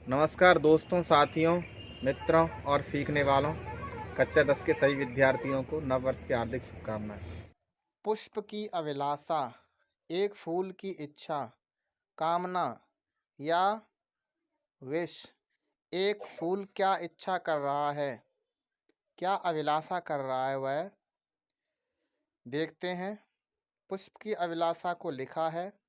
नमस्कार दोस्तों, साथियों, मित्रों और सीखने वालों। कक्षा 10 के सभी विद्यार्थियों को नववर्ष की हार्दिक शुभकामनाएं। पुष्प की अभिलाषा, एक फूल की इच्छा, कामना या विश। एक फूल क्या इच्छा कर रहा है, क्या अभिलाषा कर रहा है वह, देखते हैं। पुष्प की अभिलाषा को लिखा है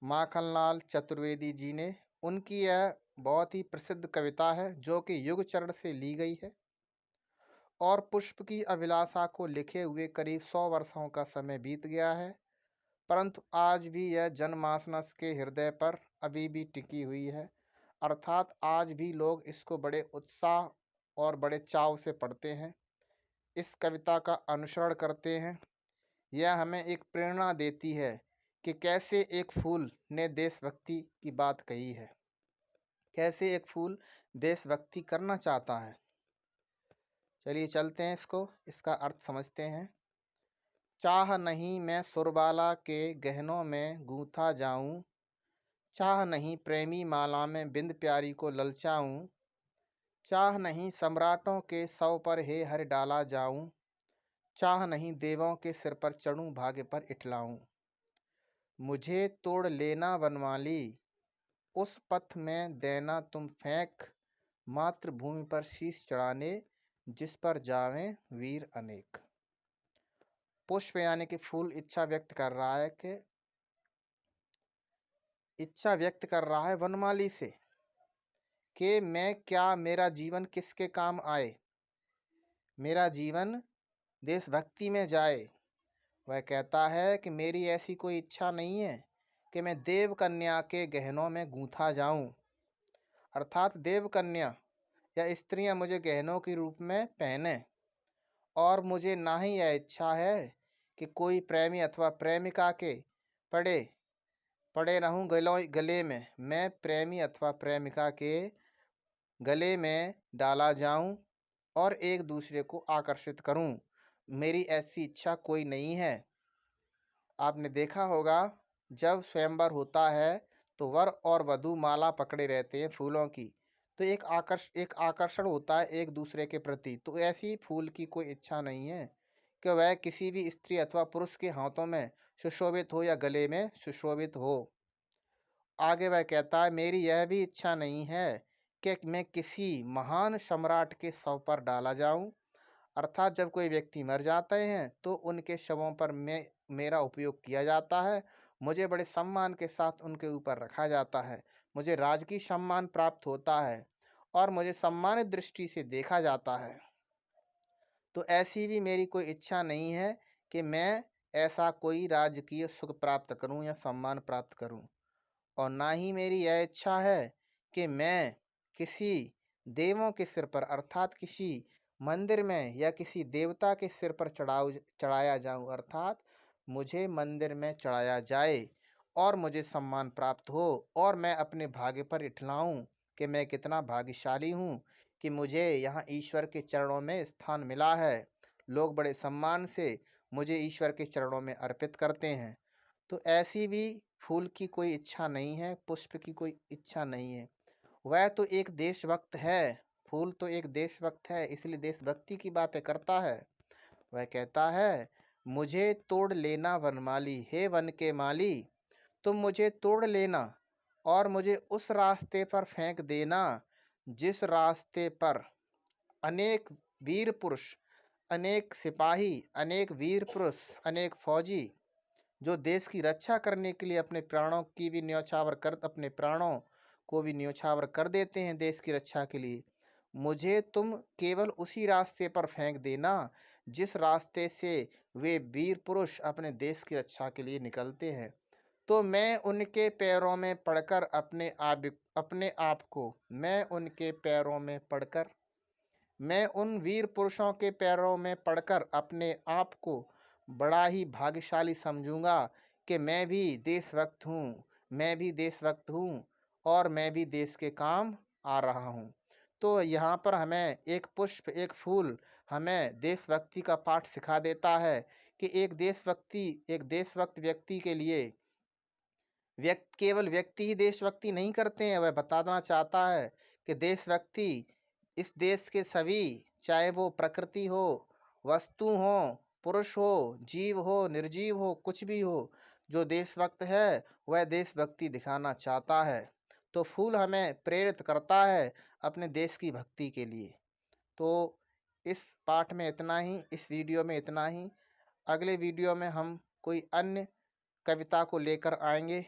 माखनलाल चतुर्वेदी जी ने। उनकी यह बहुत ही प्रसिद्ध कविता है जो कि युगचरण से ली गई है और पुष्प की अभिलाषा को लिखे हुए करीब 100 वर्षों का समय बीत गया है, परंतु आज भी यह जनमानस के हृदय पर अभी भी टिकी हुई है। अर्थात आज भी लोग इसको बड़े उत्साह और बड़े चाव से पढ़ते हैं, इस कविता का अनुसरण करते हैं। यह हमें एक प्रेरणा देती है कि कैसे एक फूल ने देशभक्ति की बात कही है, कैसे एक फूल देशभक्ति करना चाहता है। चलिए चलते हैं, इसका अर्थ समझते हैं। चाह नहीं मैं सुरबाला के गहनों में गूंथा जाऊं, चाह नहीं प्रेमी माला में बिंद प्यारी को ललचाऊं, चाह नहीं सम्राटों के सौ पर हे हर डाला जाऊं, चाह नहीं देवों के सिर पर चढ़ूं भाग्य पर इठलाऊं। मुझे तोड़ लेना वनमाली, उस पथ में देना तुम फेंक, मातृभूमि पर शीश चढ़ाने जिस पर जावें वीर अनेक। पुष्प यानी कि फूल इच्छा व्यक्त कर रहा है वनमाली से कि मैं क्या, मेरा जीवन किसके काम आए, मेरा जीवन देशभक्ति में जाए। वह कहता है कि मेरी ऐसी कोई इच्छा नहीं है कि मैं देव कन्या के गहनों में गूंथा जाऊं, अर्थात देव कन्या या स्त्रियां मुझे गहनों के रूप में पहने। और मुझे ना ही यह इच्छा है कि कोई प्रेमी अथवा प्रेमिका के पड़े पड़े रहूं गले में, मैं प्रेमी अथवा प्रेमिका के गले में डाला जाऊं और एक दूसरे को आकर्षित करूं। मेरी ऐसी इच्छा कोई नहीं है। आपने देखा होगा, जब स्वयंवर होता है तो वर और वधू माला पकड़े रहते हैं फूलों की, तो एक आकर्षण होता है एक दूसरे के प्रति। तो ऐसी फूल की कोई इच्छा नहीं है कि वह किसी भी स्त्री अथवा पुरुष के हाथों में सुशोभित हो या गले में सुशोभित हो। आगे वह कहता है, मेरी यह भी इच्छा नहीं है कि मैं किसी महान सम्राट के शव पर डाला जाऊं, अर्थात जब कोई व्यक्ति मर जाते हैं तो उनके शवों पर मेरा उपयोग किया जाता है, मुझे बड़े सम्मान के साथ उनके ऊपर रखा जाता है, मुझे राजकीय सम्मान प्राप्त होता है और मुझे सम्मानित दृष्टि से देखा जाता है। तो ऐसी भी मेरी कोई इच्छा नहीं है कि मैं ऐसा कोई राजकीय सुख प्राप्त करूं या सम्मान प्राप्त करूं। और ना ही मेरी यह इच्छा है कि मैं किसी देवों के सिर पर, अर्थात किसी मंदिर में या किसी देवता के सिर पर चढ़ाया जाऊं, अर्थात मुझे मंदिर में चढ़ाया जाए और मुझे सम्मान प्राप्त हो और मैं अपने भाग्य पर इठलाऊं कि मैं कितना भाग्यशाली हूं कि मुझे यहाँ ईश्वर के चरणों में स्थान मिला है। लोग बड़े सम्मान से मुझे ईश्वर के चरणों में अर्पित करते हैं। तो ऐसी भी फूल की कोई इच्छा नहीं है, पुष्प की कोई इच्छा नहीं है। वह तो एक देशभक्त है, फूल तो एक देशभक्त है, इसलिए देशभक्ति की बातें करता है। वह कहता है, मुझे तोड़ लेना वनमाली, हे वन के माली, तुम मुझे तोड़ लेना और मुझे उस रास्ते पर फेंक देना जिस रास्ते पर अनेक वीर पुरुष, अनेक सिपाही, अनेक वीर पुरुष, अनेक फौजी जो देश की रक्षा करने के लिए अपने प्राणों को भी न्योछावर कर देते हैं देश की रक्षा के लिए। मुझे तुम केवल उसी रास्ते पर फेंक देना जिस रास्ते से वे वीर पुरुष अपने देश की रक्षा के लिए निकलते हैं। तो मैं उनके पैरों में पड़कर अपने आप को मैं उनके पैरों में पड़कर मैं उन वीर पुरुषों के पैरों में पड़कर अपने आप को बड़ा ही भाग्यशाली समझूंगा कि मैं भी देशभक्त हूँ और मैं भी देश के काम आ रहा हूँ। तो यहाँ पर हमें एक पुष्प, एक फूल हमें देशभक्ति का पाठ सिखा देता है कि एक देशभक्त व्यक्ति के लिए केवल व्यक्ति ही देशभक्ति नहीं करते हैं, वह बताना चाहता है कि देशभक्ति इस देश के सभी, चाहे वो प्रकृति हो, वस्तु हो, पुरुष हो, जीव हो, निर्जीव हो, कुछ भी हो, जो देशभक्त है वह देशभक्ति दिखाना चाहता है। तो फूल हमें प्रेरित करता है अपने देश की भक्ति के लिए। तो इस पाठ में इतना ही, इस वीडियो में इतना ही। अगले वीडियो में हम कोई अन्य कविता को लेकर आएंगे।